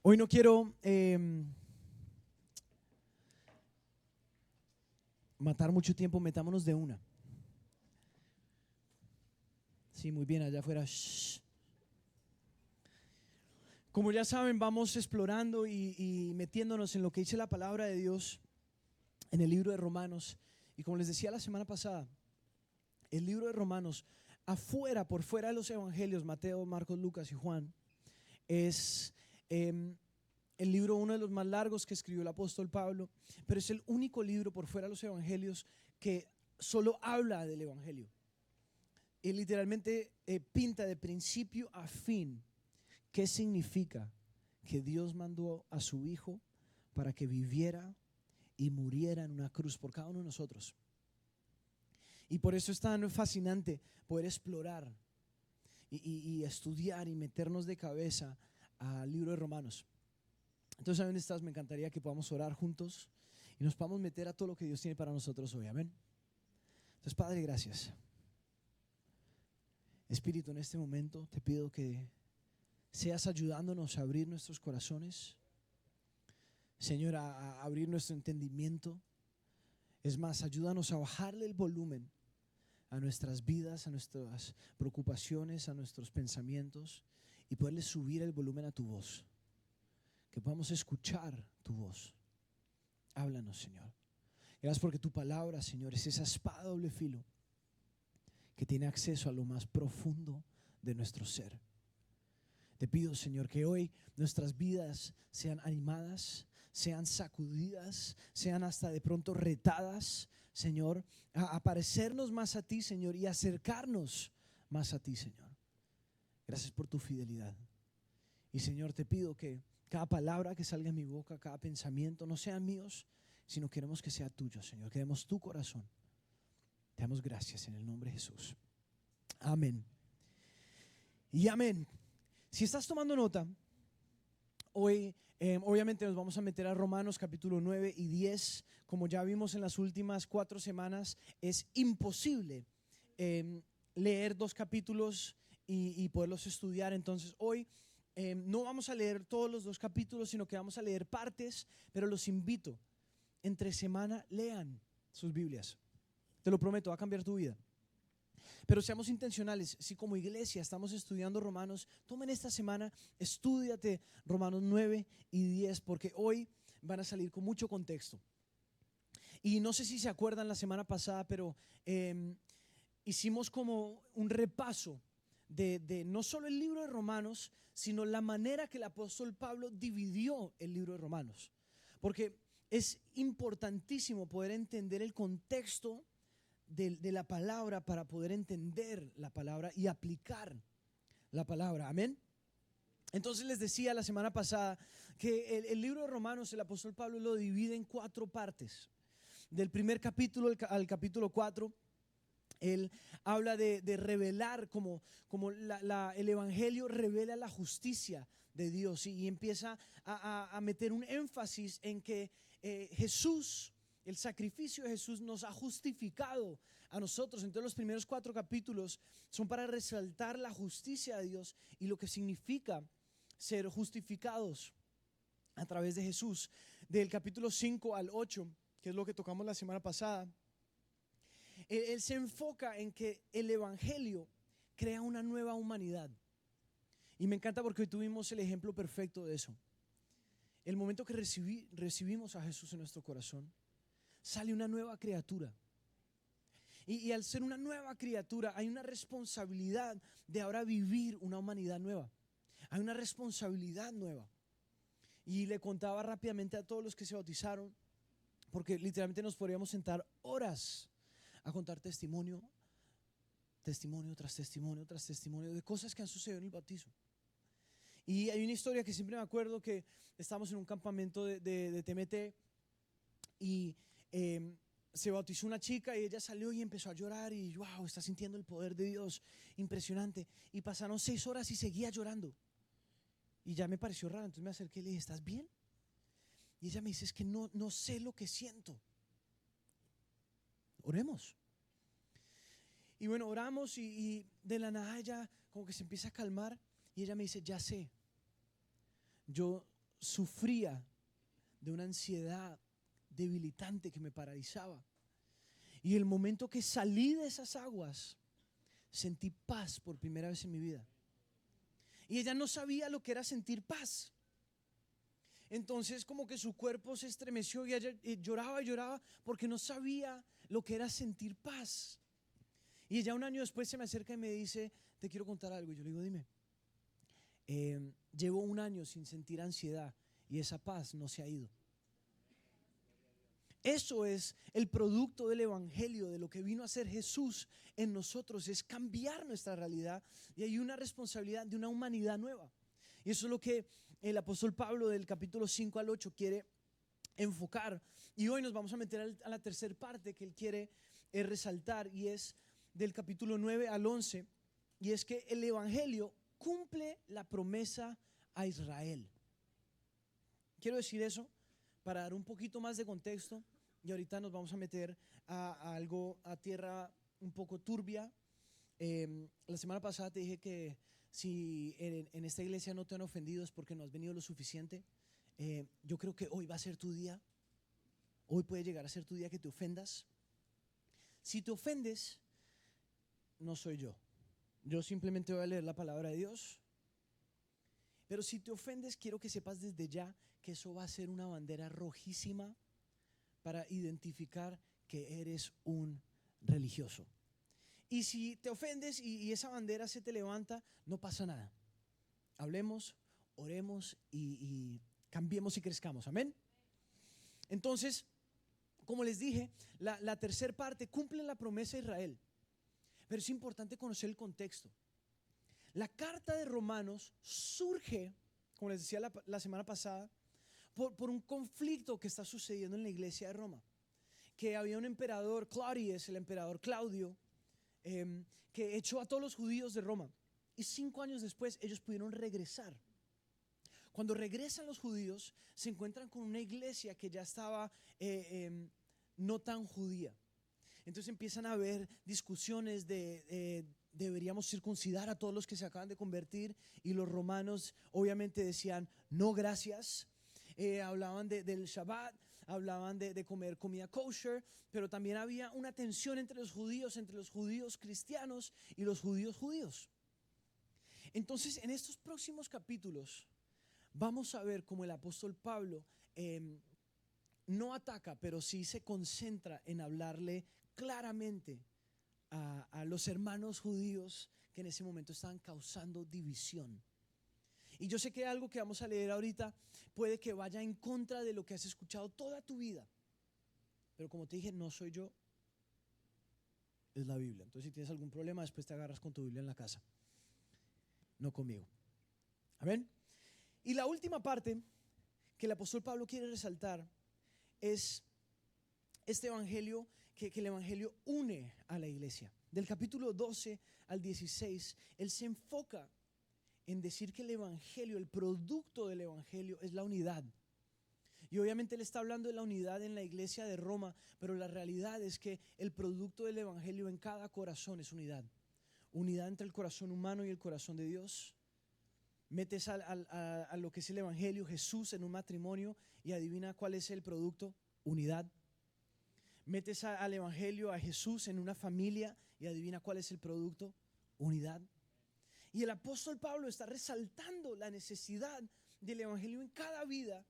Hoy no quiero matar mucho tiempo, metámonos de una. Sí, muy bien, allá afuera. Shh. Como ya saben, vamos explorando y metiéndonos en lo que dice la palabra de Dios en el libro de Romanos. Y como les decía la semana pasada, el libro de Romanos, por fuera de los evangelios, Mateo, Marcos, Lucas y Juan, es el libro, uno de los más largos que escribió el apóstol Pablo, pero es el único libro por fuera de los evangelios que solo habla del evangelio. Y literalmente pinta de principio a fin qué significa que Dios mandó a su Hijo para que viviera y muriera en una cruz por cada uno de nosotros. Y por eso es tan fascinante poder explorar y estudiar y meternos de cabeza al libro de Romanos. Entonces, ¿saben dónde estás? Me encantaría que podamos orar juntos y nos podamos meter a todo lo que Dios tiene para nosotros hoy. Amén. Entonces, Padre, gracias. Espíritu, en este momento te pido que seas ayudándonos a abrir nuestros corazones, Señor, a abrir nuestro entendimiento. Es más, ayúdanos a bajarle el volumen a nuestras vidas, a nuestras preocupaciones, a nuestros pensamientos y poderle subir el volumen a tu voz. Que podamos escuchar tu voz. Háblanos, Señor. Gracias porque tu palabra, Señor, es esa espada doble filo que tiene acceso a lo más profundo de nuestro ser. Te pido, Señor, que hoy nuestras vidas sean animadas, sean sacudidas, sean hasta de pronto retadas, Señor, a parecernos más a ti, Señor, y acercarnos más a ti, Señor. Gracias por tu fidelidad. Y, Señor, te pido que cada palabra que salga de mi boca, cada pensamiento, no sean míos, sino queremos que sea tuyo, Señor. Queremos tu corazón. Te damos gracias en el nombre de Jesús. Amén. Y amén. Si estás tomando nota, hoy obviamente nos vamos a meter a Romanos capítulo 9 y 10. Como ya vimos en las últimas 4 semanas, es imposible leer 2 capítulos y poderlos estudiar. Entonces hoy no vamos a leer todos los 2 capítulos, sino que vamos a leer partes, pero los invito, entre semana lean sus Biblias. Te lo prometo, va a cambiar tu vida. Pero seamos intencionales. Si como iglesia estamos estudiando Romanos, tomen esta semana, estúdiate Romanos 9 y 10, porque hoy van a salir con mucho contexto. Y no sé si se acuerdan la semana pasada, pero hicimos como un repaso de no solo el libro de Romanos, sino la manera que el apóstol Pablo dividió el libro de Romanos. Porque es importantísimo poder entender el contexto de la palabra para poder entender la palabra y aplicar la palabra. Amén. Entonces les decía la semana pasada que el libro de Romanos, el apóstol Pablo lo divide en 4 partes. Del primer capítulo al capítulo 4, él habla de revelar como el evangelio revela la justicia de Dios y empieza a meter un énfasis en que Jesús, el sacrificio de Jesús nos ha justificado a nosotros. Entonces los primeros 4 capítulos son para resaltar la justicia de Dios y lo que significa ser justificados a través de Jesús. Del capítulo 5 al 8, que es lo que tocamos la semana pasada, él se enfoca en que el evangelio crea una nueva humanidad. Y me encanta porque hoy tuvimos el ejemplo perfecto de eso. El momento que recibimos a Jesús en nuestro corazón, sale una nueva criatura. Y al ser una nueva criatura hay una responsabilidad de ahora vivir una humanidad nueva. Hay una responsabilidad nueva. Y le contaba rápidamente a todos los que se bautizaron, porque literalmente nos podríamos sentar horas a contar testimonio tras testimonio tras testimonio de cosas que han sucedido en el bautismo. Y hay una historia que siempre me acuerdo, que estábamos en un campamento de TMT y se bautizó una chica y ella salió y empezó a llorar y wow, está sintiendo el poder de Dios, impresionante. Y pasaron 6 horas y seguía llorando. Y ya me pareció raro, entonces me acerqué y le dije, ¿estás bien? Y ella me dice, es que no sé lo que siento. Oremos. Y bueno, oramos y de la nada ella como que se empieza a calmar y ella me dice, ya sé, yo sufría de una ansiedad debilitante que me paralizaba. Y el momento que salí de esas aguas, sentí paz por primera vez en mi vida. Y ella no sabía lo que era sentir paz. Entonces como que su cuerpo se estremeció y ella lloraba y lloraba porque no sabía lo que era sentir paz. Y ella un año después se me acerca y me dice, te quiero contar algo. Y yo le digo, dime. Llevo un año sin sentir ansiedad y esa paz no se ha ido. Eso es el producto del evangelio, de lo que vino a hacer Jesús en nosotros, es cambiar nuestra realidad, y hay una responsabilidad de una humanidad nueva. Y eso es lo que el apóstol Pablo del capítulo 5 al 8 quiere enfocar. Y hoy nos vamos a meter a la tercera parte que él quiere resaltar, y es del capítulo 9 al 11, y es que el evangelio cumple la promesa a Israel. Quiero decir eso para dar un poquito más de contexto, y ahorita nos vamos a meter a algo, a tierra un poco turbia. La semana pasada te dije que si en esta iglesia no te han ofendido es porque no has venido lo suficiente. Yo creo que hoy va a ser tu día. Hoy puede llegar a ser tu día que te ofendas. Si te ofendes, no soy yo. Yo simplemente voy a leer la palabra de Dios. Pero si te ofendes, quiero que sepas desde ya que eso va a ser una bandera rojísima para identificar que eres un religioso. Y si te ofendes y esa bandera se te levanta, no pasa nada. Hablemos, oremos y cambiemos y crezcamos. Amén. Entonces, como les dije, la tercera parte cumple la promesa a Israel. Pero es importante conocer el contexto. La carta de Romanos surge, como les decía la semana pasada, por un conflicto que está sucediendo en la iglesia de Roma. Que había un emperador, Claudius, el emperador Claudio, que echó a todos los judíos de Roma. Y 5 años después ellos pudieron regresar. Cuando regresan los judíos, se encuentran con una iglesia que ya estaba no tan judía. Entonces empiezan a haber discusiones de deberíamos circuncidar a todos los que se acaban de convertir, y los romanos obviamente decían no gracias. Hablaban del Shabbat, hablaban de comer comida kosher, pero también había una tensión entre los judíos cristianos y los judíos. Entonces en estos próximos capítulos vamos a ver cómo el apóstol Pablo no ataca, pero sí se concentra en hablarle claramente a los hermanos judíos que en ese momento estaban causando división. Y yo sé que algo que vamos a leer ahorita puede que vaya en contra de lo que has escuchado toda tu vida, pero como te dije, no soy yo, es la Biblia. Entonces si tienes algún problema, después te agarras con tu Biblia en la casa, no conmigo. Amén. Y la última parte que el apóstol Pablo quiere resaltar es este evangelio, que el evangelio une a la iglesia. Del capítulo 12 al 16, él se enfoca en decir que el evangelio, el producto del evangelio es la unidad. Y obviamente él está hablando de la unidad en la iglesia de Roma, pero la realidad es que el producto del evangelio en cada corazón es unidad. Unidad entre el corazón humano y el corazón de Dios. Metes a lo que es el evangelio, Jesús, en un matrimonio, y adivina cuál es el producto: unidad. Metes al evangelio, a Jesús, en una familia, y adivina cuál es el producto: unidad. Y el apóstol Pablo está resaltando la necesidad del evangelio en cada vida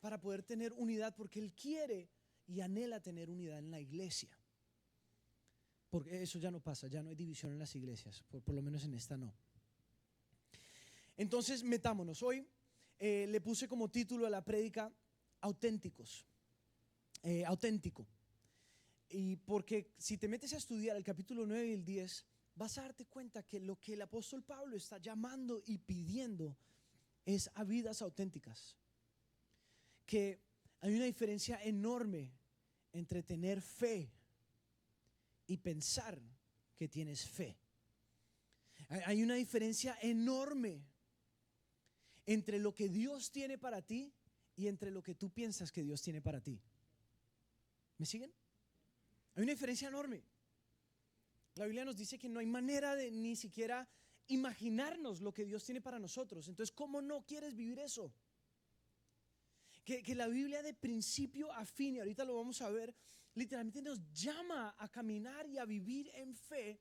para poder tener unidad, porque él quiere y anhela tener unidad en la iglesia. Porque eso ya no pasa, ya no hay división en las iglesias, por lo menos en esta no. Entonces metámonos. Hoy le puse como título a la prédica auténticos, auténtico. Y porque si te metes a estudiar el capítulo 9 y el 10, vas a darte cuenta que lo que el apóstol Pablo está llamando y pidiendo es a vidas auténticas. Que hay una diferencia enorme entre tener fe y pensar que tienes fe. Hay una diferencia enorme entre lo que Dios tiene para ti y entre lo que tú piensas que Dios tiene para ti. ¿Me siguen? Hay una diferencia enorme. La Biblia nos dice que no hay manera de ni siquiera imaginarnos lo que Dios tiene para nosotros. Entonces, ¿cómo no quieres vivir eso? que la Biblia de principio a fin, y ahorita lo vamos a ver, literalmente nos llama a caminar y a vivir en fe.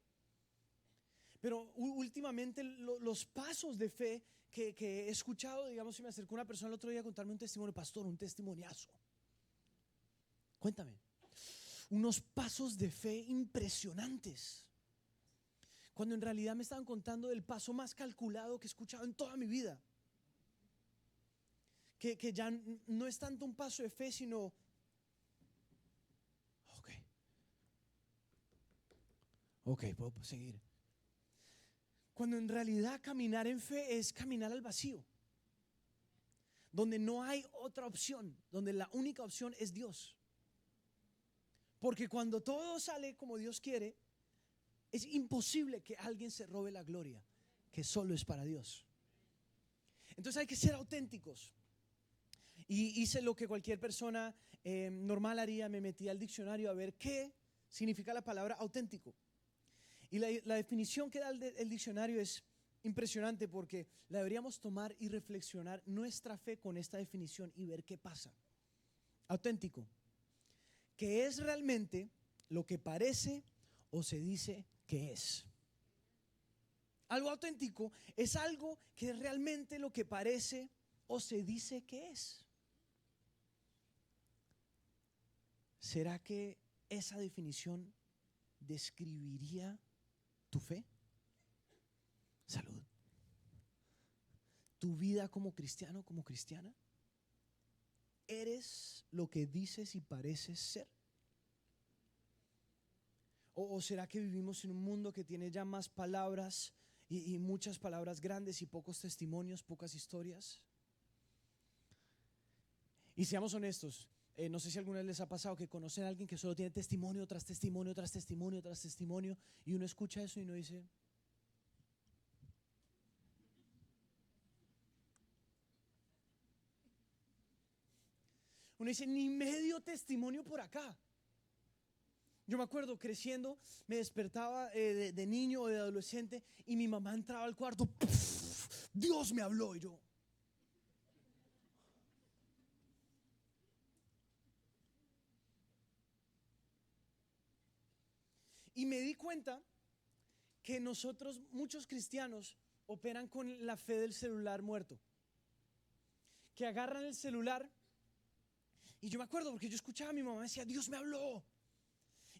Pero últimamente los pasos de fe que he escuchado, digamos, si me acercó una persona el otro día a contarme un testimonio, pastor, un testimoniazo. Cuéntame. Unos pasos de fe impresionantes. Cuando en realidad me estaban contando del paso más calculado que he escuchado en toda mi vida. Que ya no es tanto un paso de fe, sino ok, puedo seguir. Cuando en realidad caminar en fe es caminar al vacío, donde no hay otra opción, donde la única opción es Dios. Porque cuando todo sale como Dios quiere, es imposible que alguien se robe la gloria, que solo es para Dios. Entonces hay que ser auténticos. Y hice lo que cualquier persona normal haría, me metí al diccionario a ver qué significa la palabra auténtico. Y la definición que da el diccionario es impresionante, porque la deberíamos tomar y reflexionar nuestra fe con esta definición y ver qué pasa. Auténtico, que es realmente lo que parece o se dice que es. Algo auténtico es algo que es realmente lo que parece o se dice que es. ¿Será que esa definición describiría tu fe? Salud. Tu vida como cristiano, como cristiana. ¿Eres lo que dices y pareces ser? ¿O será que vivimos en un mundo que tiene ya más palabras y muchas palabras grandes y pocos testimonios, pocas historias? Y seamos honestos, no sé si alguna vez les ha pasado que conocen a alguien que solo tiene testimonio tras testimonio, tras testimonio, tras testimonio, y uno escucha eso y uno dice: ni medio testimonio por acá. Yo me acuerdo creciendo, me despertaba de niño o de adolescente y mi mamá entraba al cuarto, ¡puf! Dios me habló. Y yo, y me di cuenta que nosotros, muchos cristianos, operan con la fe del celular muerto, que agarran el celular. Y yo me acuerdo porque yo escuchaba a mi mamá decía: Dios me habló.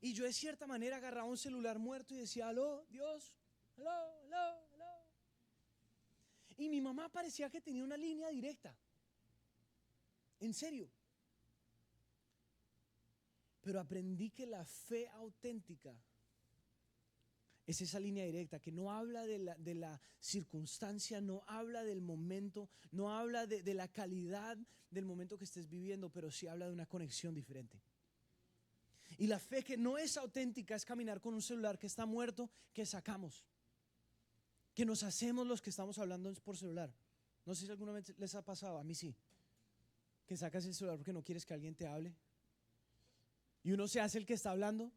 Y yo de cierta manera agarraba un celular muerto y decía: aló, Dios, aló, aló, aló. Y mi mamá parecía que tenía una línea directa. En serio. Pero aprendí que la fe auténtica es esa línea directa, que no habla de la circunstancia, no habla del momento, no habla de la calidad del momento que estés viviendo, pero sí habla de una conexión diferente. Y la fe que no es auténtica es caminar con un celular que está muerto, que sacamos, que nos hacemos los que estamos hablando por celular. No sé si alguna vez les ha pasado, a mí sí, que sacas el celular porque no quieres que alguien te hable y uno se hace el que está hablando.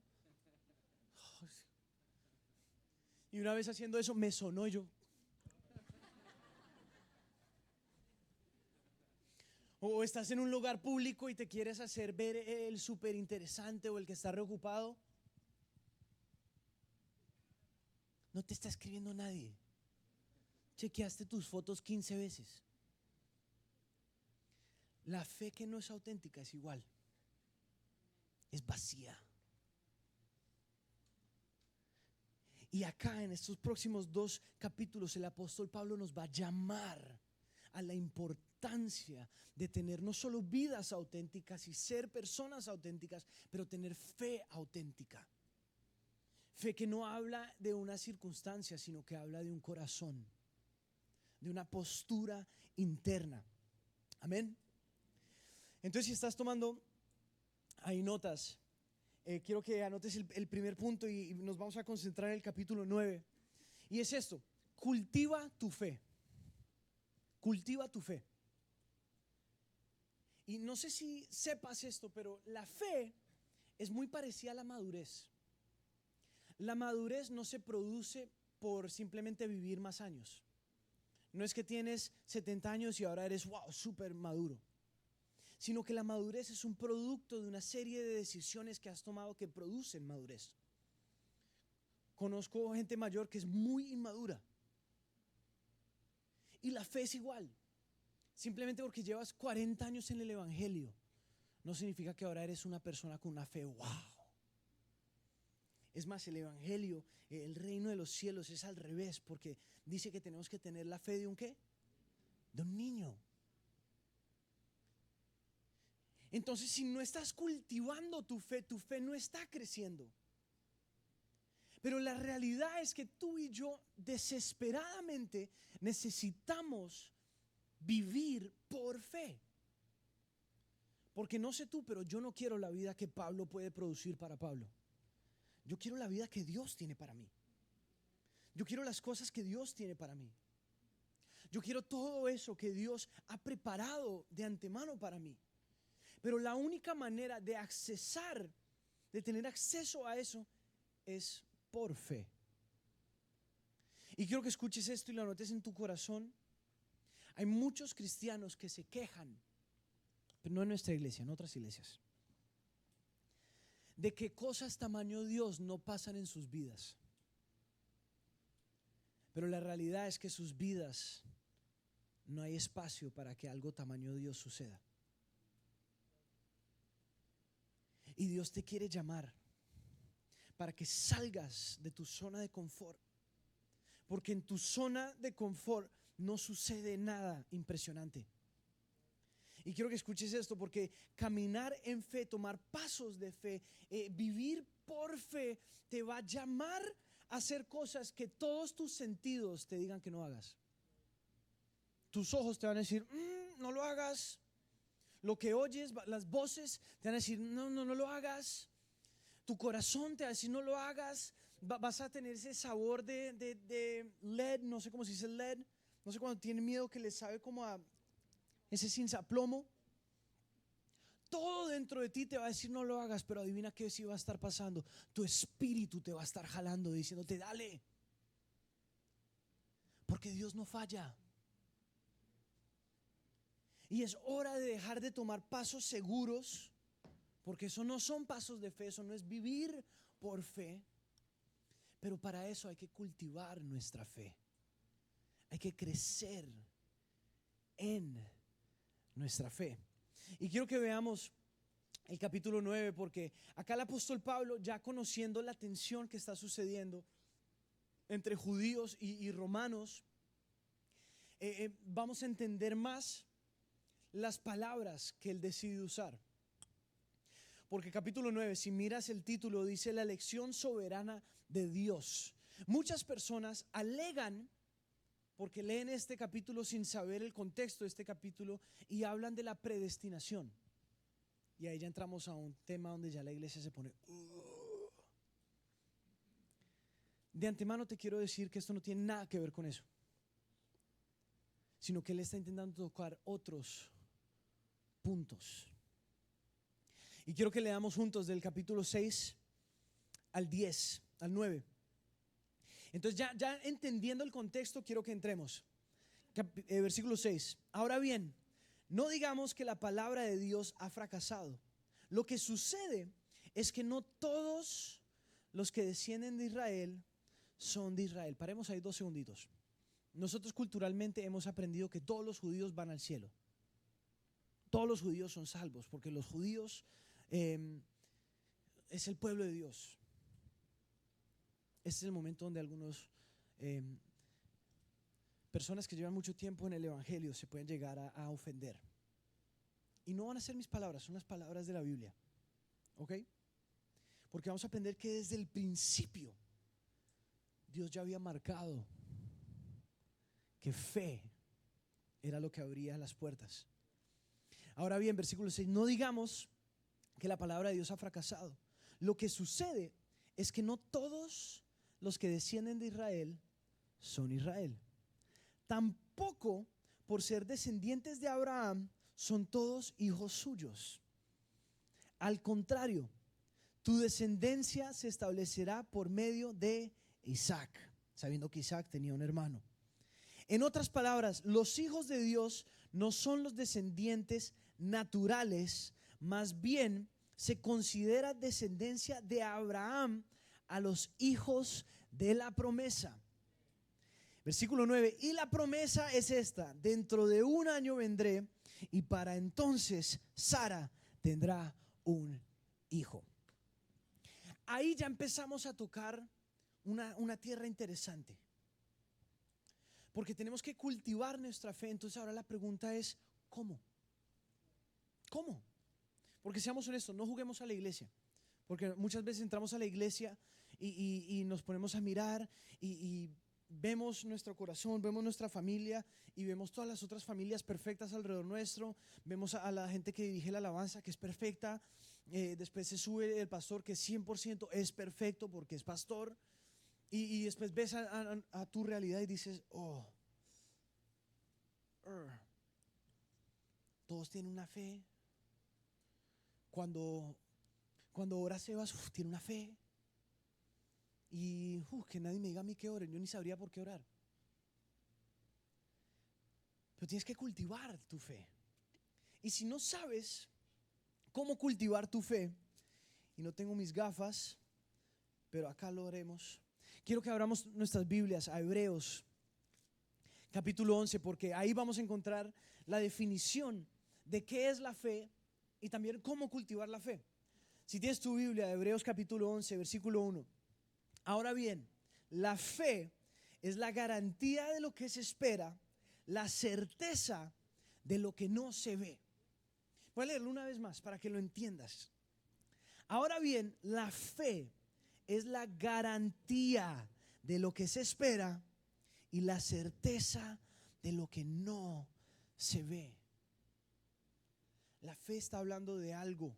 Y una vez haciendo eso me sonó, yo. O estás en un lugar público y te quieres hacer ver el súper interesante o el que está reocupado. No te está escribiendo nadie. Chequeaste tus fotos 15 veces. La fe que no es auténtica es igual. Es vacía. Y acá en estos próximos 2 capítulos el apóstol Pablo nos va a llamar a la importancia de tener no solo vidas auténticas y ser personas auténticas, pero tener fe auténtica. Fe que no habla de una circunstancia, sino que habla de un corazón, de una postura interna. Amén. Entonces, si estás tomando ahí notas, quiero que anotes el primer punto y nos vamos a concentrar en el capítulo 9. Y es esto: cultiva tu fe. Cultiva tu fe. Y no sé si sepas esto, pero la fe es muy parecida a la madurez. La madurez no se produce por simplemente vivir más años. No es que tienes 70 años y ahora eres wow, súper maduro. sino que la madurez es un producto de una serie de decisiones que has tomado que producen madurez. Conozco gente mayor que es muy inmadura. Y la fe es igual. Simplemente porque llevas 40 años en el evangelio, no significa que ahora eres una persona con una fe wow. Es más, el evangelio, el reino de los cielos es al revés, porque dice que tenemos que tener la fe de un ¿qué? De un niño. Entonces, si no estás cultivando tu fe no está creciendo. Pero la realidad es que tú y yo desesperadamente necesitamos vivir por fe. Porque no sé tú, pero yo no quiero la vida que Pablo puede producir para Pablo. Yo quiero la vida que Dios tiene para mí. Yo quiero las cosas que Dios tiene para mí. Yo quiero todo eso que Dios ha preparado de antemano para mí. Pero la única manera de accesar, de tener acceso a eso, es por fe. Y quiero que escuches esto y lo anotes en tu corazón. Hay muchos cristianos que se quejan, pero no en nuestra iglesia, en otras iglesias, de que cosas tamaño Dios no pasan en sus vidas. Pero la realidad es que sus vidas no hay espacio para que algo tamaño Dios suceda. Y Dios te quiere llamar para que salgas de tu zona de confort, porque en tu zona de confort no sucede nada impresionante. Y quiero que escuches esto, porque caminar en fe, tomar pasos de fe, vivir por fe, te va a llamar a hacer cosas que todos tus sentidos te digan que no hagas. Tus ojos te van a decir, no lo hagas. Lo que oyes, las voces te van a decir, no lo hagas. Tu corazón te va a decir, no lo hagas. Vas a tener ese sabor de lead, no sé cómo se dice lead. No sé, cuando tiene miedo, que le sabe como a ese sinsaplomo. Todo dentro de ti te va a decir no lo hagas, pero adivina qué sí va a estar pasando. Tu espíritu te va a estar jalando, diciéndote dale. Porque Dios no falla. Y es hora de dejar de tomar pasos seguros, porque eso no son pasos de fe, eso no es vivir por fe. Pero para eso hay que cultivar nuestra fe. Hay que crecer en nuestra fe. Y quiero que veamos el capítulo 9, porque acá el apóstol Pablo, ya conociendo la tensión que está sucediendo entre judíos y romanos, vamos a entender más las palabras que él decide usar. Porque capítulo 9, si miras el título, dice la elección soberana de Dios. Muchas personas alegan, porque leen este capítulo sin saber el contexto de este capítulo, y hablan de la predestinación. Y ahí ya entramos a un tema donde ya la iglesia se pone De antemano te quiero decir que esto no tiene nada que ver con eso, sino que él está intentando tocar otros puntos. Y quiero que leamos juntos del capítulo 6 al 10, al 9. Entonces ya entendiendo el contexto, quiero que entremos. Versículo 6. Ahora bien, no digamos que la palabra de Dios ha fracasado. Lo que sucede es que no todos los que descienden de Israel son de Israel. Paremos ahí 2 segunditos. Nosotros culturalmente hemos aprendido que todos los judíos van al cielo. Todos los judíos son salvos, porque los judíos es el pueblo de Dios. Este es el momento donde algunos personas que llevan mucho tiempo en el evangelio se pueden llegar a ofender. Y no van a ser mis palabras, son las palabras de la Biblia. ¿Ok? Porque vamos a aprender que desde el principio Dios ya había marcado que fe era lo que abría las puertas. Ahora bien, versículo 6, no digamos que la palabra de Dios ha fracasado. Lo que sucede es que no todos los que descienden de Israel son Israel. Tampoco por ser descendientes de Abraham son todos hijos suyos. Al contrario, tu descendencia se establecerá por medio de Isaac, sabiendo que Isaac tenía un hermano. En otras palabras, los hijos de Dios no son los descendientes naturales, más bien se considera descendencia de Abraham a los hijos de la promesa. Versículo 9, y la promesa es esta: dentro de 1 año vendré y para entonces Sara tendrá un hijo. Ahí ya empezamos a tocar una tierra interesante, porque tenemos que cultivar nuestra fe. Entonces ahora la pregunta es, ¿cómo? ¿Cómo? Porque seamos honestos, no juguemos a la iglesia, porque muchas veces entramos a la iglesia y nos ponemos a mirar y vemos nuestro corazón, vemos nuestra familia y vemos todas las otras familias perfectas alrededor nuestro. Vemos a la gente que dirige la alabanza, que es perfecta. Después se sube el pastor, que 100% es perfecto porque es pastor. Y después ves a tu realidad y dices, oh, todos tienen una fe. Cuando ora Sebas, tiene una fe. Y que nadie me diga a mí que oren, yo ni sabría por qué orar. Pero tienes que cultivar tu fe. Y si no sabes cómo cultivar tu fe, y no tengo mis gafas, pero acá lo haremos, quiero que abramos nuestras Biblias a Hebreos capítulo 11, porque ahí vamos a encontrar la definición de qué es la fe y también cómo cultivar la fe. Si tienes tu Biblia, Hebreos capítulo 11, versículo 1. Ahora bien, la fe es la garantía de lo que se espera, la certeza de lo que no se ve. Voy a leerlo una vez más para que lo entiendas. Ahora bien, la fe es la garantía de lo que se espera y la certeza de lo que no se ve. La fe está hablando de algo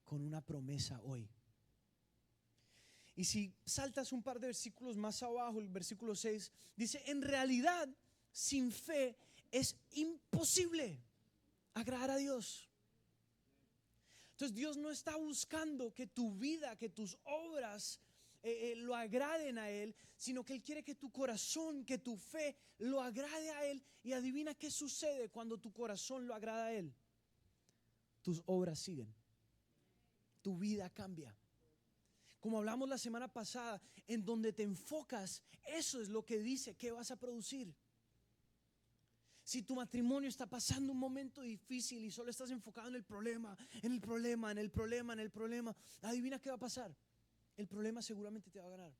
con una promesa hoy. Y si saltas un par de versículos más abajo, el versículo 6 dice: en realidad, sin fe es imposible agradar a Dios. Entonces Dios no está buscando que tu vida, que tus obras lo agraden a Él, sino que Él quiere que tu corazón, que tu fe lo agrade a Él. Y adivina qué sucede cuando tu corazón lo agrada a Él. Tus obras siguen, tu vida cambia. Como hablamos la semana pasada, en donde te enfocas, eso es lo que dice que vas a producir. Si tu matrimonio está pasando un momento difícil y solo estás enfocado en el problema, adivina qué va a pasar. El problema seguramente te va a ganar.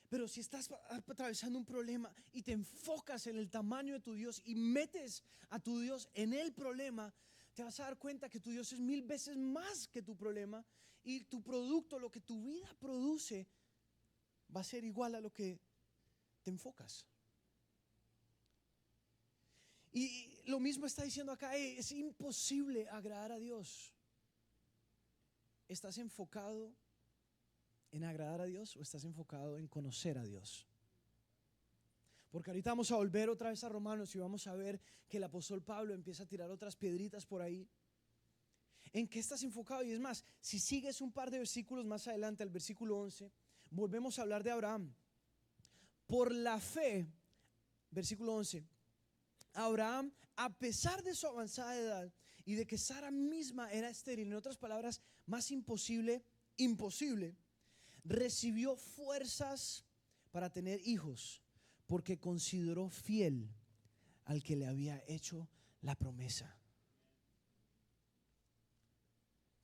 Pero si estás atravesando un problema y te enfocas en el tamaño de tu Dios y metes a tu Dios en el problema, te vas a dar cuenta que tu Dios es 1000 veces más que tu problema, y tu producto, lo que tu vida produce, va a ser igual a lo que te enfocas. Y lo mismo está diciendo acá: es imposible agradar a Dios. ¿Estás enfocado en agradar a Dios o estás enfocado en conocer a Dios? Porque ahorita vamos a volver otra vez a Romanos y vamos a ver que el apóstol Pablo empieza a tirar otras piedritas por ahí. ¿En qué estás enfocado? Y es más, si sigues un par de versículos más adelante, al versículo 11, volvemos a hablar de Abraham. Por la fe, versículo 11, Abraham, a pesar de su avanzada edad y de que Sara misma era estéril, en otras palabras, más imposible, recibió fuerzas para tener hijos, porque consideró fiel al que le había hecho la promesa.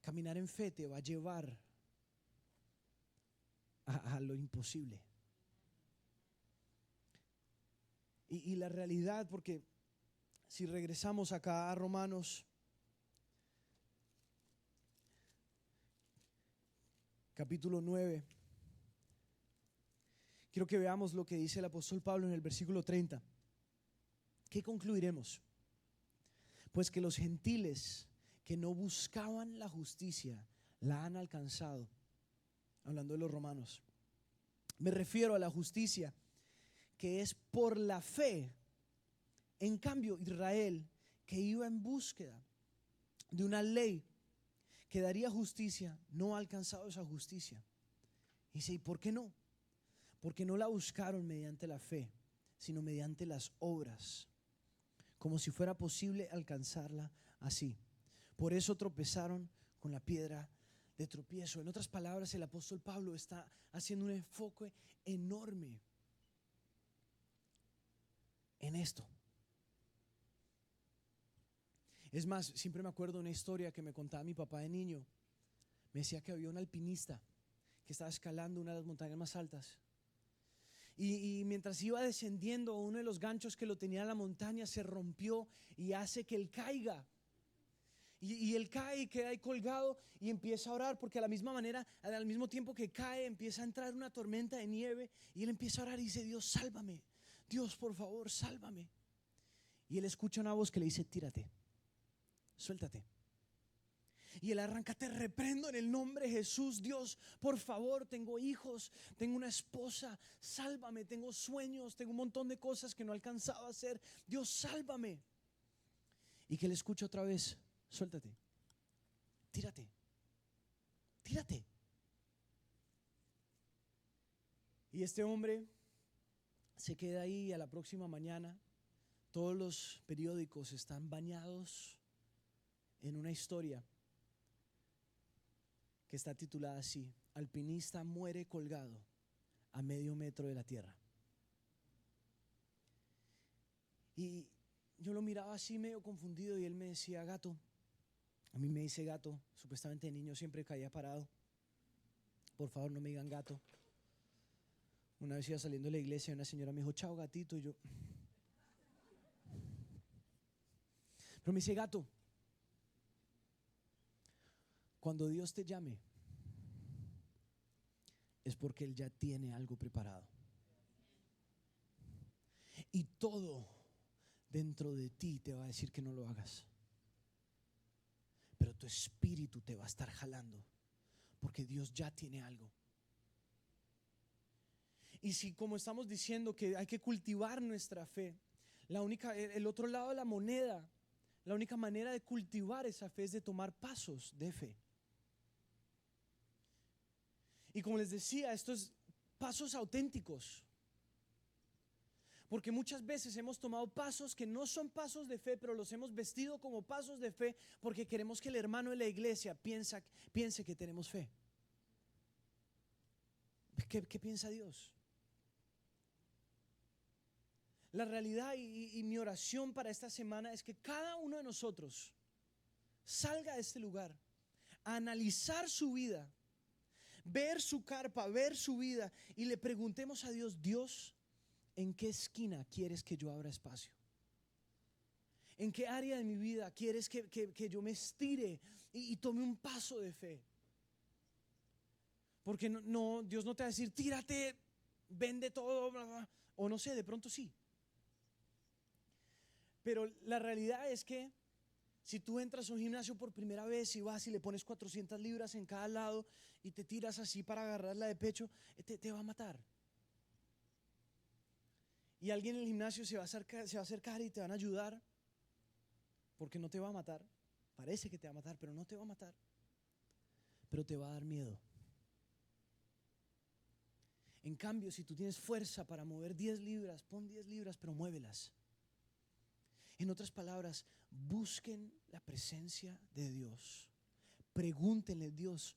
Caminar en fe te va a llevar a lo imposible. Y la realidad, porque si regresamos acá a Romanos capítulo 9, quiero que veamos lo que dice el apóstol Pablo en el versículo 30. ¿Qué concluiremos? Pues que los gentiles que no buscaban la justicia la han alcanzado. Hablando de los romanos, me refiero a la justicia que es por la fe. En cambio, Israel, que iba en búsqueda de una ley que daría justicia, no ha alcanzado esa justicia. Y dice: ¿y por qué no? Porque no la buscaron mediante la fe, sino mediante las obras, como si fuera posible alcanzarla así. Por eso tropezaron con la piedra de tropiezo. En otras palabras, el apóstol Pablo está haciendo un enfoque enorme en esto. Es más, siempre me acuerdo de una historia que me contaba mi papá de niño. Me decía que había un alpinista que estaba escalando una de las montañas más altas. Y mientras iba descendiendo, uno de los ganchos que lo tenía en la montaña se rompió y hace que él caiga. Y él cae y queda ahí colgado y empieza a orar, porque a la misma manera, al mismo tiempo que cae, empieza a entrar una tormenta de nieve y él empieza a orar y dice: Dios, sálvame, Dios, por favor, sálvame. Y él escucha una voz que le dice: tírate, suéltate. Y él arranca: te reprendo en el nombre de Jesús, Dios, por favor, tengo hijos, tengo una esposa, sálvame, tengo sueños, tengo un montón de cosas que no he alcanzado a hacer, Dios, sálvame. Y que él escucha otra vez: suéltate, tírate, tírate. Y este hombre se queda ahí y a la próxima mañana todos los periódicos están bañados en una historia que está titulada así: alpinista muere colgado a medio metro de la tierra. Y yo lo miraba así medio confundido y él me decía: Gato. A mí me dice Gato, supuestamente de niño siempre caía parado. Por favor, no me digan Gato. Una vez iba saliendo de la iglesia y una señora me dijo: chao, gatito. Y yo, pero me dice: Gato, cuando Dios te llame es porque Él ya tiene algo preparado. Y todo dentro de ti te va a decir que no lo hagas, pero tu espíritu te va a estar jalando, porque Dios ya tiene algo. Y si, como estamos diciendo, que hay que cultivar nuestra fe, el otro lado de la moneda, la única manera de cultivar esa fe es de tomar pasos de fe. Y como les decía, estos pasos auténticos, porque muchas veces hemos tomado pasos que no son pasos de fe, pero los hemos vestido como pasos de fe porque queremos que el hermano de la iglesia piense que tenemos fe. ¿Qué piensa Dios? La realidad y mi oración para esta semana es que cada uno de nosotros salga de este lugar a analizar su vida, ver su carpa, ver su vida, y le preguntemos a Dios: Dios, ¿en qué esquina quieres que yo abra espacio? ¿En qué área de mi vida quieres que yo me estire y tome un paso de fe? Porque no, Dios no te va a decir: tírate, vende todo, bla, bla, o no sé, de pronto sí. Pero la realidad es que si tú entras a un gimnasio por primera vez y vas y le pones 400 libras en cada lado y te tiras así para agarrarla de pecho, te va a matar. Y alguien en el gimnasio se va a acercar y te van a ayudar, porque no te va a matar. Parece que te va a matar, pero no te va a matar. Pero te va a dar miedo. En cambio, si tú tienes fuerza para mover 10 libras, pon 10 libras, pero muévelas. En otras palabras, busquen la presencia de Dios. Pregúntenle: Dios,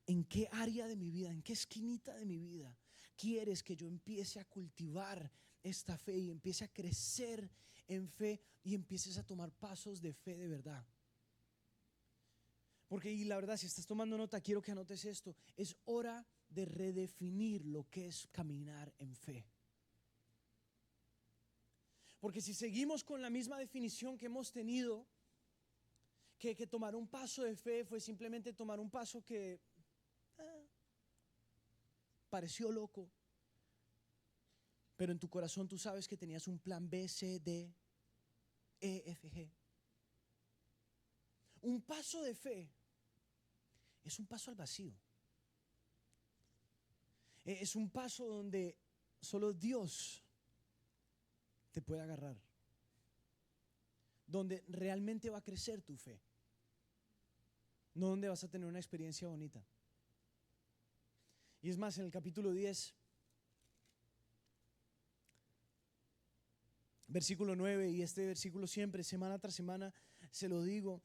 ¿en qué área de mi vida, en qué esquinita de mi vida quieres que yo empiece a cultivar esta fe y empiece a crecer en fe y empieces a tomar pasos de fe de verdad? Porque, y la verdad, si estás tomando nota, quiero que anotes esto: es hora de redefinir lo que es caminar en fe. Porque si seguimos con la misma definición que hemos tenido, que tomar un paso de fe fue simplemente tomar un paso que pareció loco, pero en tu corazón tú sabes que tenías un plan B, C, D, E, F, G. Un paso de fe es un paso al vacío. Es un paso donde solo Dios te puede agarrar, donde realmente va a crecer tu fe, no donde vas a tener una experiencia bonita. Y es más, en el capítulo 10 Versículo 9, y este versículo siempre, semana tras semana, se los digo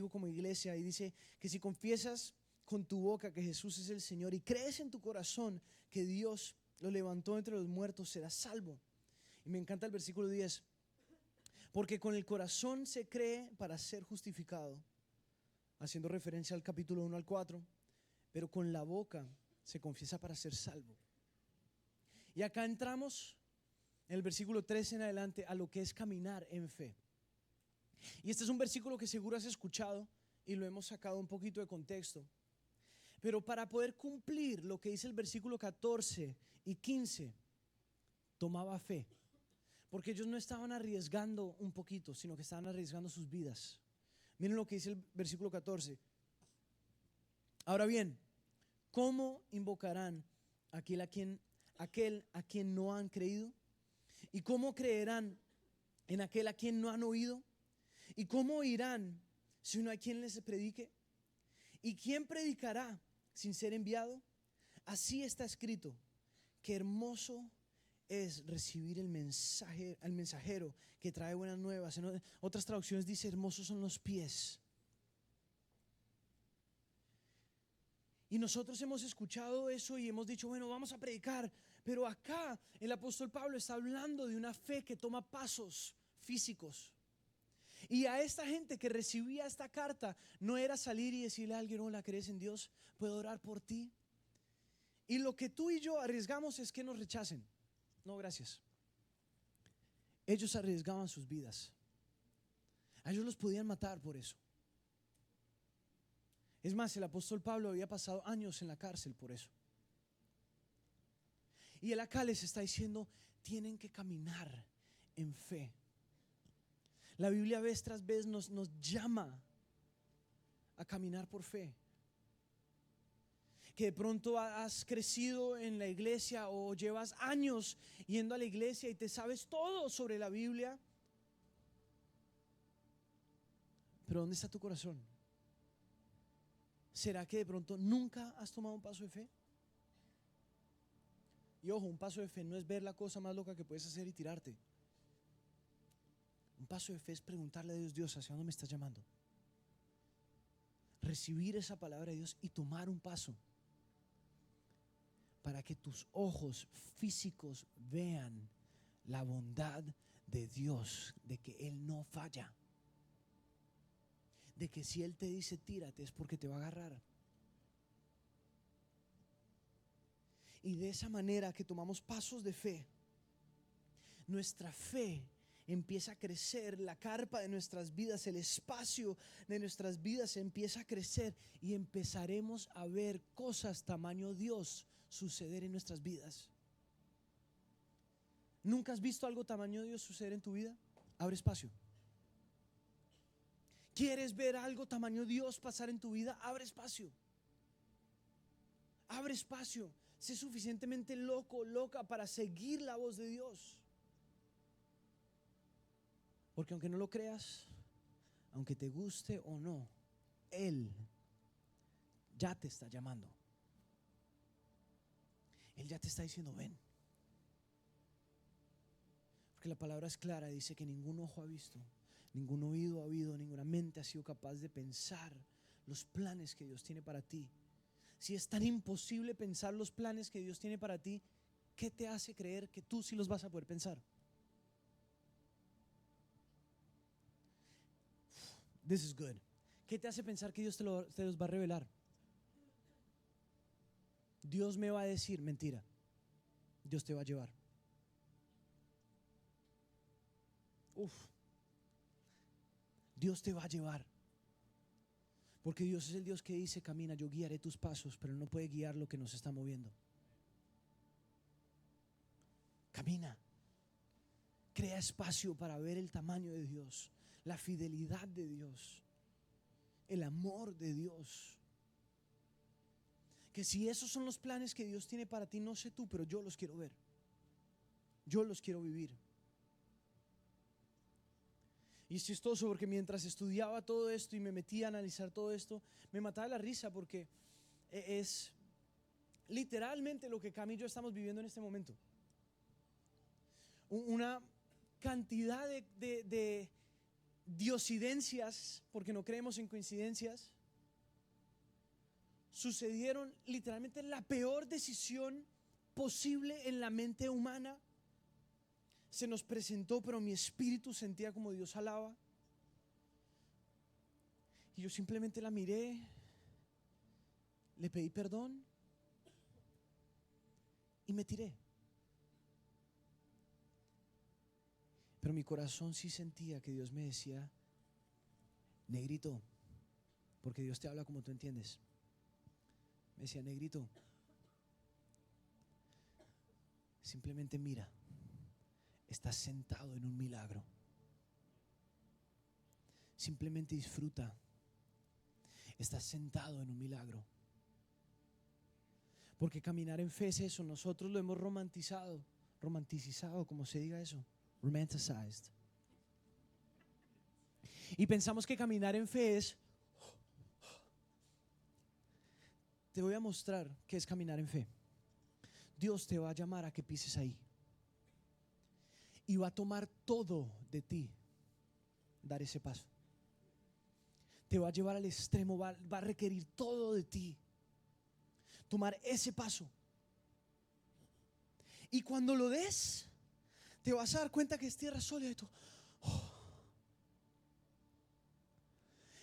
como iglesia, y dice que si confiesas con tu boca que Jesús es el Señor y crees en tu corazón que Dios lo levantó entre los muertos, serás salvo. Y me encanta el versículo 10, porque con el corazón se cree para ser justificado, haciendo referencia al capítulo 1 al 4, pero con la boca se confiesa para ser salvo. Y acá entramos en el versículo 13 en adelante a lo que es caminar en fe. Y este es un versículo que seguro has escuchado y lo hemos sacado un poquito de contexto. Pero para poder cumplir lo que dice el versículo 14 y 15, tomaba fe. Porque ellos no estaban arriesgando un poquito, sino que estaban arriesgando sus vidas. Miren lo que dice el versículo 14. Ahora bien, ¿cómo invocarán aquel a quien no han creído? ¿Y cómo creerán en aquel a quien no han oído? ¿Y cómo oirán si no hay quien les predique? ¿Y quién predicará sin ser enviado? Así está escrito, que hermoso es recibir al mensajero que trae buenas nuevas. En otras traducciones dice, hermosos son los pies. Y nosotros hemos escuchado eso y hemos dicho, bueno, vamos a predicar. Pero acá el apóstol Pablo está hablando de una fe que toma pasos físicos. Y a esta gente que recibía esta carta no era salir y decirle a alguien, hola, ¿crees en Dios? ¿Puedo orar por ti? Y lo que tú y yo arriesgamos es que nos rechacen. No, gracias. Ellos arriesgaban sus vidas. A ellos los podían matar por eso. Es más, el apóstol Pablo había pasado años en la cárcel por eso. Y él acá les está diciendo, tienen que caminar en fe. La Biblia vez tras vez nos llama a caminar por fe. Que de pronto has crecido en la iglesia o llevas años yendo a la iglesia y te sabes todo sobre la Biblia. Pero ¿dónde está tu corazón? ¿Será que de pronto nunca has tomado un paso de fe? Y ojo, un paso de fe no es ver la cosa más loca que puedes hacer y tirarte. Un paso de fe es preguntarle a Dios, Dios, ¿hacia dónde me estás llamando? Recibir esa palabra de Dios y tomar un paso para que tus ojos físicos vean la bondad de Dios, de que Él no falla, de que si Él te dice tírate es porque te va a agarrar. Y de esa manera que tomamos pasos de fe, nuestra fe empieza a crecer, la carpa de nuestras vidas, el espacio de nuestras vidas empieza a crecer y empezaremos a ver cosas tamaño Dios suceder en nuestras vidas. ¿Nunca has visto algo tamaño Dios suceder en tu vida? Abre espacio. ¿Quieres ver algo tamaño Dios pasar en tu vida? Abre espacio. Abre espacio. Sé suficientemente loco, loca para seguir la voz de Dios. Porque aunque no lo creas, aunque te guste o no, Él ya te está llamando. Él ya te está diciendo, ven. Porque la palabra es clara, dice que ningún ojo ha visto, ningún oído ha oído, ninguna mente ha sido capaz de pensar los planes que Dios tiene para ti. Si es tan imposible pensar los planes que Dios tiene para ti, ¿qué te hace creer que tú sí los vas a poder pensar? This is good. ¿Qué te hace pensar que Dios te los va a revelar? Dios me va a decir, mentira. Dios te va a llevar. Dios te va a llevar. Porque Dios es el Dios que dice, camina, yo guiaré tus pasos, pero Él no puede guiar lo que nos está moviendo. Camina. Crea espacio para ver el tamaño de Dios, la fidelidad de Dios, el amor de Dios. Que si esos son los planes que Dios tiene para ti, no sé tú, pero yo los quiero ver. Yo los quiero vivir. Y es chistoso porque mientras estudiaba todo esto y me metía a analizar todo esto, me mataba la risa porque es literalmente lo que Cami y yo estamos viviendo en este momento. Una cantidad de diosidencias, porque no creemos en coincidencias, sucedieron literalmente la peor decisión posible en la mente humana. Se nos presentó, pero mi espíritu sentía como Dios hablaba. Y yo simplemente la miré, le pedí perdón y me tiré. Pero mi corazón sí sentía que Dios me decía: negrito, porque Dios te habla como tú entiendes. Me decía: negrito, simplemente mira, estás sentado en un milagro. Simplemente disfruta. Estás sentado en un milagro. Porque caminar en fe es eso. Nosotros lo hemos romanticizado, como se diga eso, romanticized. Y pensamos que caminar en fe es... Te voy a mostrar qué es caminar en fe. Dios te va a llamar a que pises ahí. Y va a tomar todo de ti dar ese paso. Te va a llevar al extremo, va a requerir todo de ti tomar ese paso. Y cuando lo des, te vas a dar cuenta que es tierra sólida y tú,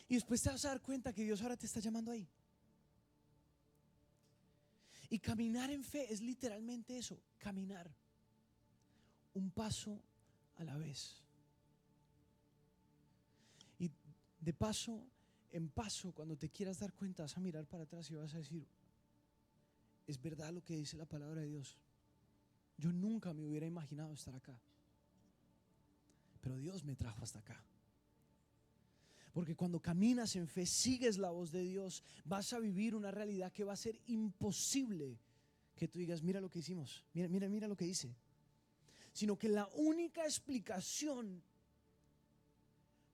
y después te vas a dar cuenta que Dios ahora te está llamando ahí. Y caminar en fe es literalmente eso, caminar un paso a la vez. Y de paso en paso, cuando te quieras dar cuenta, vas a mirar para atrás y vas a decir: es verdad lo que dice la palabra de Dios. Yo nunca me hubiera imaginado estar acá, pero Dios me trajo hasta acá. Porque cuando caminas en fe, sigues la voz de Dios, vas a vivir una realidad que va a ser imposible que tú digas: mira lo que hicimos, mira lo que hice. Sino que la única explicación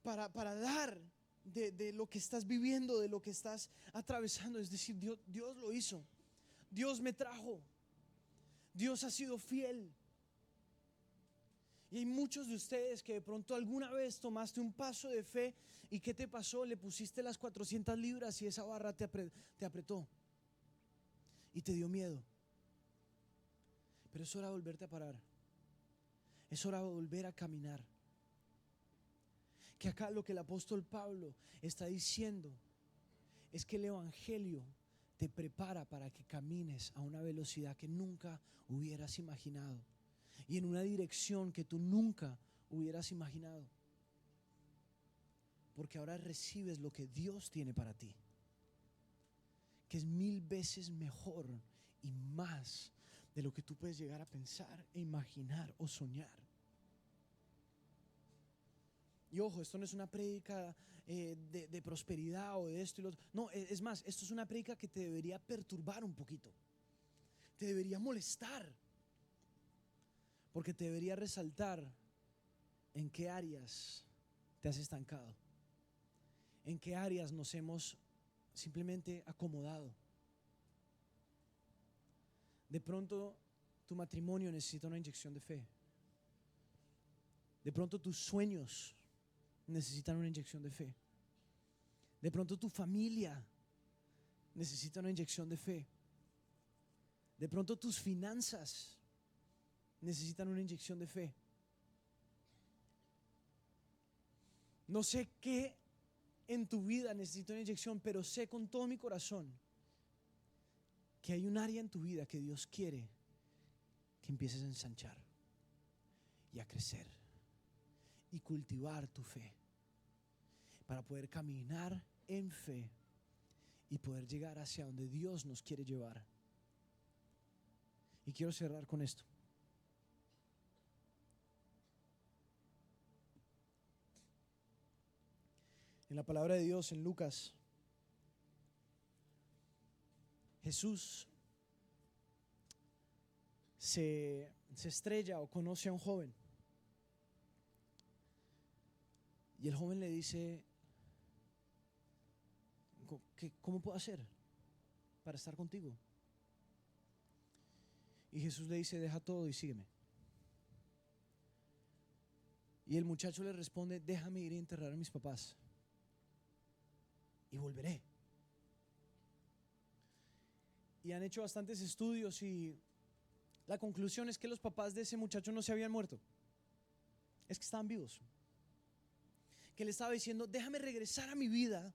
para dar de lo que estás viviendo, de lo que estás atravesando, es decir: Dios lo hizo, Dios me trajo, Dios ha sido fiel. Y hay muchos de ustedes que de pronto alguna vez tomaste un paso de fe y ¿qué te pasó? Le pusiste las 400 libras y esa barra te apretó y te dio miedo. Pero es hora de volverte a parar. Es hora de volver a caminar. Que acá lo que el apóstol Pablo está diciendo es que el evangelio te prepara para que camines a una velocidad que nunca hubieras imaginado y en una dirección que tú nunca hubieras imaginado. Porque ahora recibes lo que Dios tiene para ti, que es 1000 veces mejor y más de lo que tú puedes llegar a pensar e imaginar o soñar. Y ojo, esto no es una prédica de prosperidad o de esto y lo otro. No, es más, esto es una prédica que te debería perturbar un poquito. Te debería molestar. Porque te debería resaltar en qué áreas te has estancado. En qué áreas nos hemos simplemente acomodado. De pronto tu matrimonio necesita una inyección de fe. De pronto tus sueños necesitan una inyección de fe. De pronto tu familia necesita una inyección de fe. De pronto tus finanzas necesitan una inyección de fe. No sé qué en tu vida necesita una inyección, pero sé con todo mi corazón que hay un área en tu vida que Dios quiere que empieces a ensanchar y a crecer y cultivar tu fe para poder caminar en fe y poder llegar hacia donde Dios nos quiere llevar. Y quiero cerrar con esto. En la palabra de Dios, en Lucas, Jesús se estrella o conoce a un joven. Y el joven le dice: ¿cómo puedo hacer para estar contigo? Y Jesús le dice: deja todo y sígueme. Y el muchacho le responde: déjame ir y enterrar a mis papás y volveré. Y han hecho bastantes estudios y la conclusión es que los papás de ese muchacho no se habían muerto, es que estaban vivos. Que él estaba diciendo: déjame regresar a mi vida,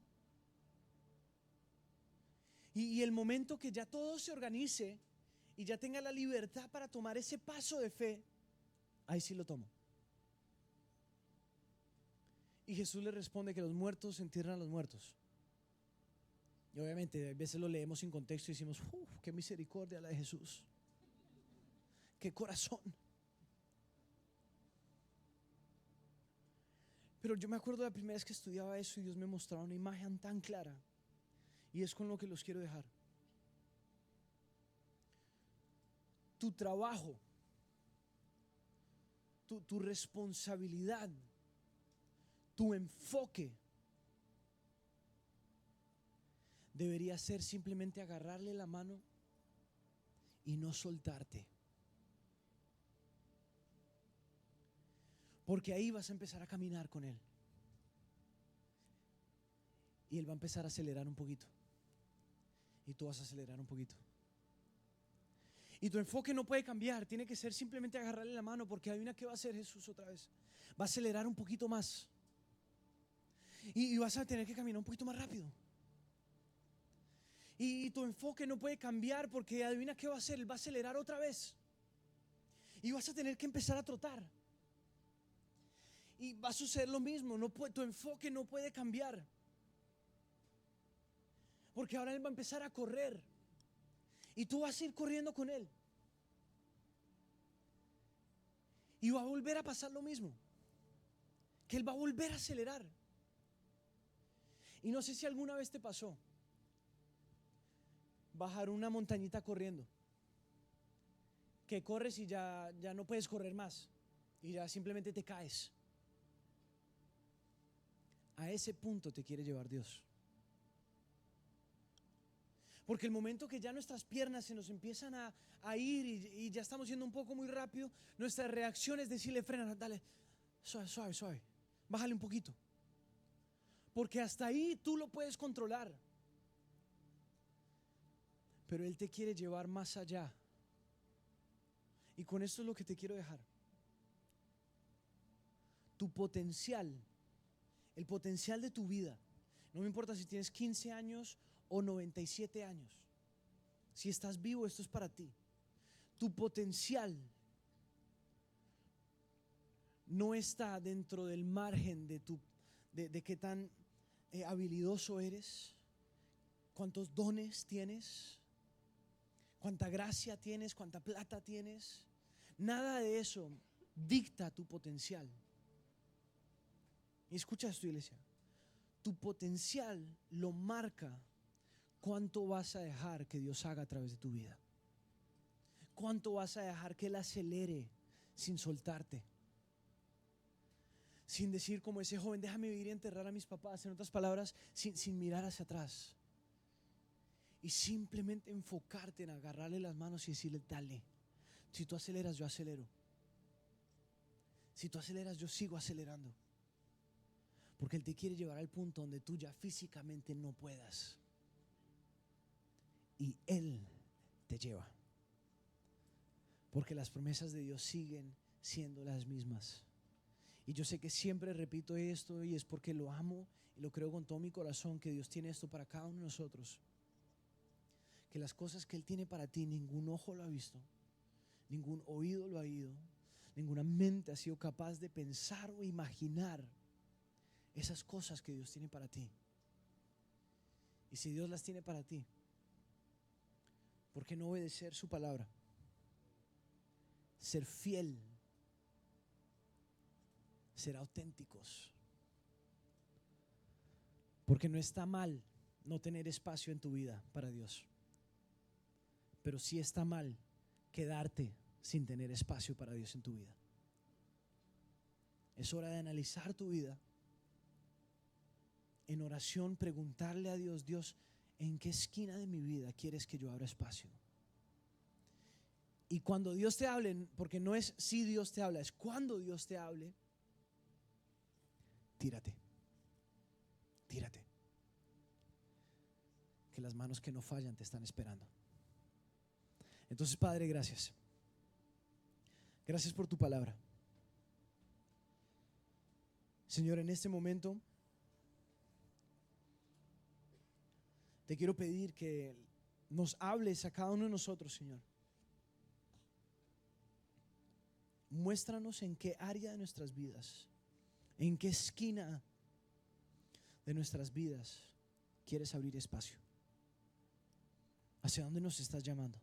y el momento que ya todo se organice y ya tenga la libertad para tomar ese paso de fe, ahí sí lo tomo. Y Jesús le responde que los muertos entierran a los muertos. Y obviamente a veces lo leemos sin contexto y decimos: qué misericordia la de Jesús, qué corazón. Pero yo me acuerdo de la primera vez que estudiaba eso y Dios me mostraba una imagen tan clara, y es con lo que los quiero dejar. Tu trabajo, tu responsabilidad, tu enfoque debería ser simplemente agarrarle la mano y no soltarte. Porque ahí vas a empezar a caminar con Él. Y Él va a empezar a acelerar un poquito. Y tú vas a acelerar un poquito. Y tu enfoque no puede cambiar. Tiene que ser simplemente agarrarle la mano. Porque adivina qué va a hacer Jesús otra vez. Va a acelerar un poquito más. Y vas a tener que caminar un poquito más rápido. Y tu enfoque no puede cambiar, porque adivina qué va a hacer. Él va a acelerar otra vez. Y vas a tener que empezar a trotar. Y va a suceder lo mismo. Tu enfoque no puede cambiar, porque ahora Él va a empezar a correr. Y tú vas a ir corriendo con Él. Y va a volver a pasar lo mismo, que Él va a volver a acelerar. Y no sé si alguna vez te pasó bajar una montañita corriendo, que corres y ya no puedes correr más, y ya simplemente te caes. A ese punto te quiere llevar Dios. Porque el momento que ya nuestras piernas se nos empiezan a ir y ya estamos yendo un poco muy rápido, nuestra reacción es decirle: frena, dale, suave, suave, bájale un poquito. Porque hasta ahí tú lo puedes controlar. Pero Él te quiere llevar más allá. Y con esto es lo que te quiero dejar. Tu potencial, el potencial de tu vida, no me importa si tienes 15 años o 97 años. Si estás vivo, esto es para ti. Tu potencial no está dentro del margen de qué tan habilidoso eres, cuántos dones tienes, cuánta gracia tienes, cuánta plata tienes. Nada de eso dicta tu potencial. Y escucha esto, iglesia. Tu potencial lo marca cuánto vas a dejar que Dios haga a través de tu vida. Cuánto vas a dejar que Él acelere sin soltarte. Sin decir como ese joven: déjame ir y enterrar a mis papás. En otras palabras, sin mirar hacia atrás. Y simplemente enfocarte en agarrarle las manos y decirle: dale. Si tú aceleras, yo acelero. Si tú aceleras, yo sigo acelerando. Porque Él te quiere llevar al punto donde tú ya físicamente no puedas. Y Él te lleva. Porque las promesas de Dios siguen siendo las mismas. Y yo sé que siempre repito esto, y es porque lo amo y lo creo con todo mi corazón, que Dios tiene esto para cada uno de nosotros. Que las cosas que Él tiene para ti, ningún ojo lo ha visto, ningún oído lo ha oído, ninguna mente ha sido capaz de pensar o imaginar esas cosas que Dios tiene para ti. Y si Dios las tiene para ti, ¿por qué no obedecer su palabra? Ser fiel, ser auténticos. Porque no está mal no tener espacio en tu vida para Dios, pero sí está mal quedarte sin tener espacio para Dios en tu vida. Es hora de analizar tu vida, en oración preguntarle a Dios: Dios, ¿en qué esquina de mi vida quieres que yo abra espacio? Y cuando Dios te hable, porque no es si Dios te habla, es cuando Dios te hable, tírate, tírate. Que las manos que no fallan te están esperando. Entonces, Padre, gracias. Gracias por tu palabra. Señor, en este momento te quiero pedir que nos hables a cada uno de nosotros, Señor. Muéstranos en qué área de nuestras vidas, en qué esquina de nuestras vidas quieres abrir espacio. ¿Hacia dónde nos estás llamando?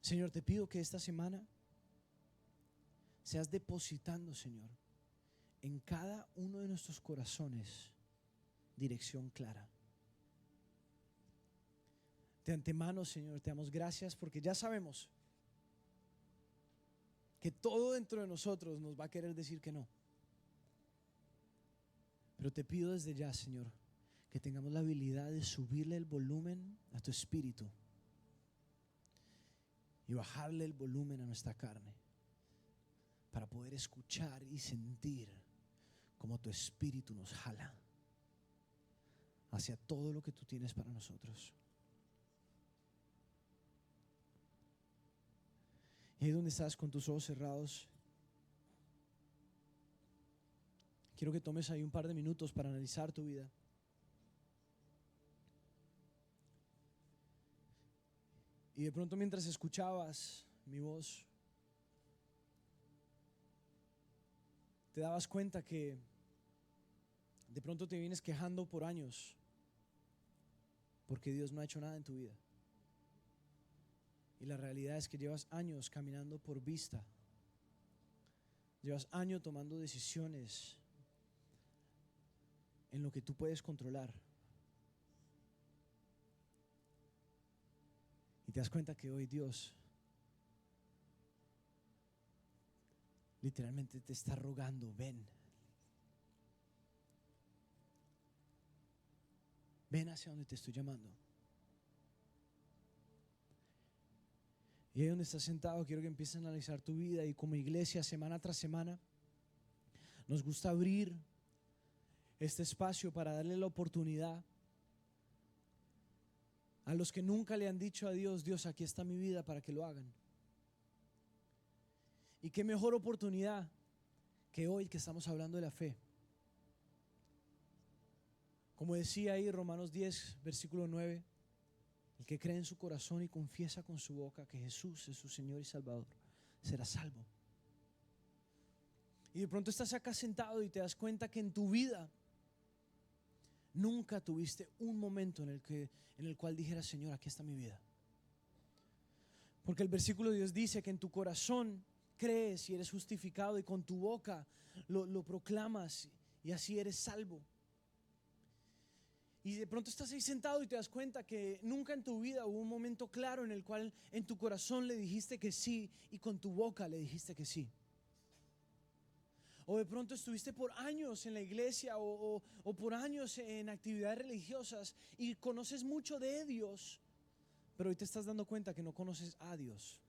Señor, te pido que esta semana seas depositando, Señor, en cada uno de nuestros corazones dirección clara. De antemano, Señor, te damos gracias porque ya sabemos que todo dentro de nosotros nos va a querer decir que no. Pero te pido desde ya, Señor, que tengamos la habilidad de subirle el volumen a tu espíritu y bajarle el volumen a nuestra carne para poder escuchar y sentir como tu espíritu nos jala hacia todo lo que tú tienes para nosotros. Y ahí donde estás con tus ojos cerrados, quiero que tomes ahí un par de minutos para analizar tu vida. Y de pronto mientras escuchabas mi voz, te dabas cuenta que de pronto te vienes quejando por años porque Dios no ha hecho nada en tu vida. Y la realidad es que llevas años caminando por vista. Llevas años tomando decisiones en lo que tú puedes controlar. Y te das cuenta que hoy Dios literalmente te está rogando, ven. Ven hacia donde te estoy llamando. Y ahí donde estás sentado, quiero que empieces a analizar tu vida. Y como iglesia, semana tras semana, nos gusta abrir este espacio para darle la oportunidad a los que nunca le han dicho a Dios: Dios, aquí está mi vida, para que lo hagan. Y qué mejor oportunidad que hoy que estamos hablando de la fe. Como decía ahí Romanos 10, versículo 9, el que cree en su corazón y confiesa con su boca que Jesús es su Señor y Salvador, será salvo. Y de pronto estás acá sentado y te das cuenta que en tu vida nunca tuviste un momento en el cual dijeras: Señor, aquí está mi vida. Porque el versículo de Dios dice que en tu corazón crees y eres justificado, y con tu boca lo proclamas, y así eres salvo. Y de pronto estás ahí sentado y te das cuenta que nunca en tu vida hubo un momento claro en el cual en tu corazón le dijiste que sí y con tu boca le dijiste que sí. O de pronto estuviste por años en la iglesia o por años en actividades religiosas y conoces mucho de Dios, pero hoy te estás dando cuenta que no conoces a Dios.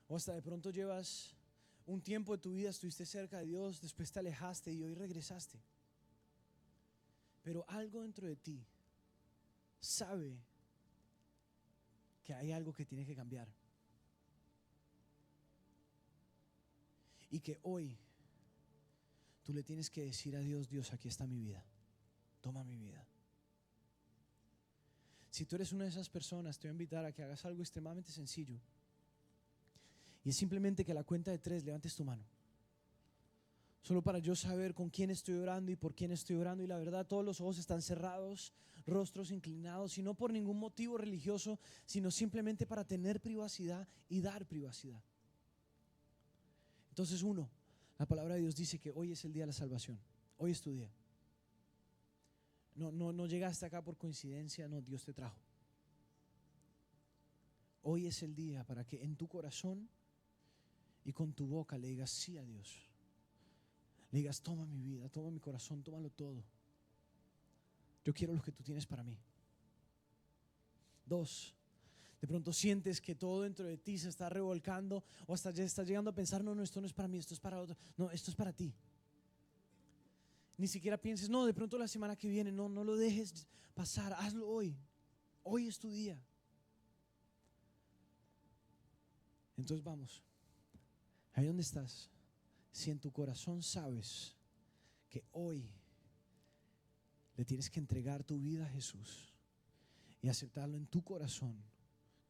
O hasta de pronto llevas un tiempo de tu vida, estuviste cerca de Dios, después te alejaste y hoy regresaste. Pero algo dentro de ti sabe que hay algo que tiene que cambiar. Y que hoy tú le tienes que decir a Dios: Dios, aquí está mi vida, toma mi vida. Si tú eres una de esas personas, te voy a invitar a que hagas algo extremadamente sencillo. Y es simplemente que a la cuenta de 3 levantes tu mano. Solo para yo saber con quién estoy orando y por quién estoy orando. Y la verdad, todos los ojos están cerrados, rostros inclinados, y no por ningún motivo religioso, sino simplemente para tener privacidad y dar privacidad. Entonces, la palabra de Dios dice que hoy es el día de la salvación. Hoy es tu día. No llegaste acá por coincidencia, no, Dios te trajo. Hoy es el día para que en tu corazón y con tu boca le digas sí a Dios. Le digas: toma mi vida, toma mi corazón, tómalo todo. Yo quiero lo que tú tienes para mí. 2, De pronto sientes que todo dentro de ti se está revolcando o hasta ya estás llegando a pensar, no, esto no es para mí, esto es para otro. No, esto es para ti. Ni siquiera pienses, no, de pronto la semana que viene, no lo dejes pasar, hazlo hoy. Hoy es tu día. Entonces vamos, ahí donde estás, si en tu corazón sabes que hoy le tienes que entregar tu vida a Jesús y aceptarlo en tu corazón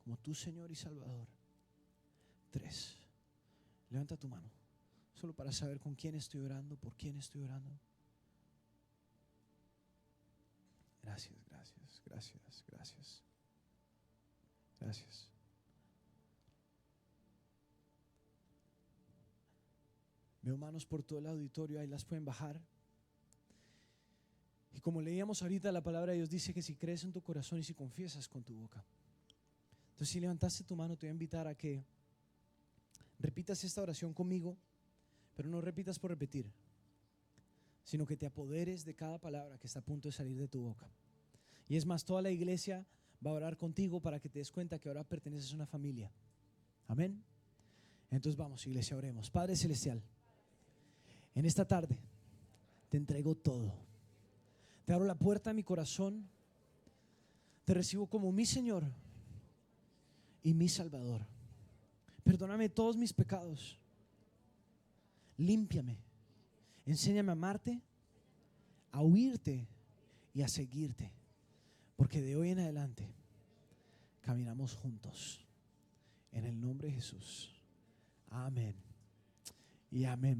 como tu Señor y Salvador. 3, levanta tu mano, solo para saber con quién estoy orando, por quién estoy orando. Gracias, gracias, gracias, gracias. Gracias. Veo manos por todo el auditorio, ahí las pueden bajar. Y como leíamos ahorita, la palabra de Dios dice que si crees en tu corazón y si confiesas con tu boca. Entonces, si levantaste tu mano, te voy a invitar a que repitas esta oración conmigo, pero no repitas por repetir, sino que te apoderes de cada palabra que está a punto de salir de tu boca. Y es más, toda la iglesia va a orar contigo para que te des cuenta que ahora perteneces a una familia. Amén. Entonces vamos, iglesia, oremos. Padre Celestial, en esta tarde te entrego todo. Te abro la puerta de mi corazón. Te recibo como mi Señor y mi Salvador. Perdóname todos mis pecados. Límpiame. Enséñame a amarte, a oírte y a seguirte. Porque de hoy en adelante caminamos juntos. En el nombre de Jesús. Amén y amén.